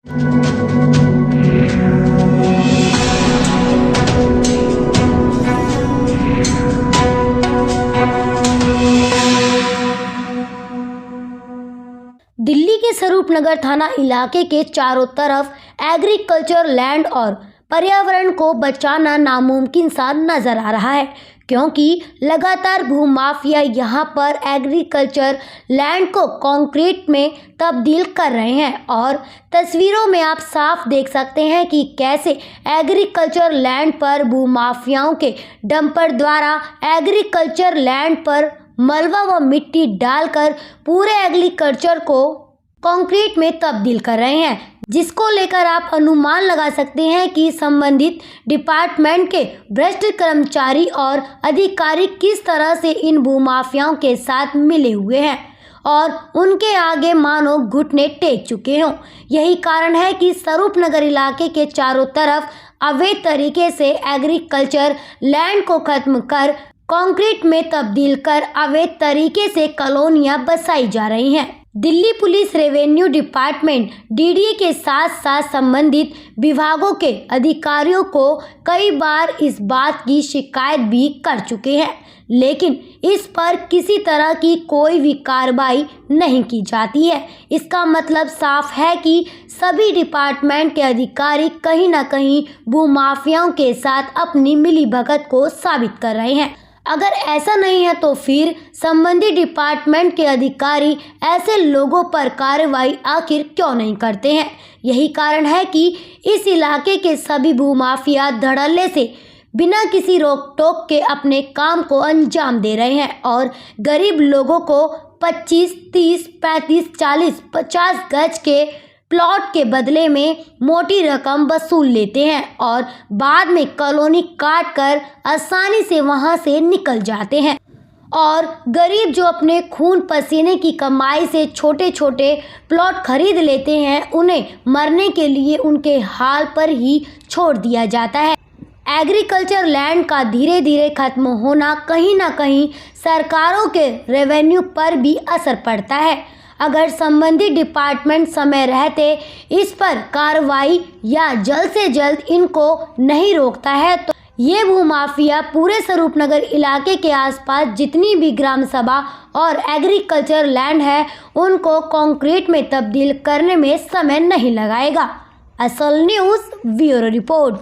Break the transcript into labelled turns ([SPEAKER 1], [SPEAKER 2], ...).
[SPEAKER 1] दिल्ली के स्वरूप नगर थाना इलाके के चारों तरफ एग्रीकल्चर लैंड और पर्यावरण को बचाना नामुमकिन सा नजर आ रहा है, क्योंकि लगातार भूमाफिया यहां पर एग्रीकल्चर लैंड को कंक्रीट में तब्दील कर रहे हैं। और तस्वीरों में आप साफ देख सकते हैं कि कैसे एग्रीकल्चर लैंड पर भूमाफियाओं के डंपर द्वारा एग्रीकल्चर लैंड पर मलबा व मिट्टी डालकर पूरे एग्रीकल्चर को कंक्रीट में तब्दील कर रहे हैं, जिसको लेकर आप अनुमान लगा सकते हैं कि संबंधित डिपार्टमेंट के भ्रष्ट कर्मचारी और अधिकारी किस तरह से इन भूमाफियाओं के साथ मिले हुए हैं और उनके आगे मानो घुटने टेक चुके हों। यही कारण है कि स्वरूप नगर इलाके के चारों तरफ अवैध तरीके से एग्रीकल्चर लैंड को खत्म कर कंक्रीट में तब्दील कर अवैध तरीके से कॉलोनियां बसाई जा रही हैं। Delhi police, revenue department, DDA के साथ साथ संबंधित विभागों के अधिकारियों को कई बार इस बात की शिकायत भी कर चुके हैं, लेकिन इस पर किसी तरह की कोई भी कार्रवाई नहीं की जाती है। इसका मतलब साफ है कि सभी डिपार्टमेंट के अधिकारी कहीं ना कहीं भूमाफियाओं के साथ अपनी मिलीभगत को साबित कर रहे हैं। अगर ऐसा नहीं है तो फिर संबंधित डिपार्टमेंट के अधिकारी ऐसे लोगों पर कार्रवाई आखिर क्यों नहीं करते हैं। यही कारण है कि इस इलाके के सभी भूमाफिया धड़ल्ले से बिना किसी रोक टोक के अपने काम को अंजाम दे रहे हैं और गरीब लोगों को 25, 30, 35, 40, 50 गज के प्लॉट के बदले में मोटी रकम वसूल लेते हैं और बाद में कॉलोनी काट कर आसानी से वहां से निकल जाते हैं। और गरीब जो अपने खून पसीने की कमाई से छोटे छोटे प्लॉट खरीद लेते हैं, उन्हें मरने के लिए उनके हाल पर ही छोड़ दिया जाता है। एग्रीकल्चर लैंड का धीरे धीरे खत्म होना कहीं ना कहीं सरकारों के रेवेन्यू पर भी असर पड़ता है। अगर संबंधित डिपार्टमेंट समय रहते इस पर कार्रवाई या जल्द से जल्द इनको नहीं रोकता है तो ये भूमाफिया पूरे स्वरूप नगर इलाके के आसपास जितनी भी ग्राम सभा और एग्रीकल्चर लैंड है उनको कंक्रीट में तब्दील करने में समय नहीं लगाएगा। असल न्यूज़ ब्यूरो रिपोर्ट।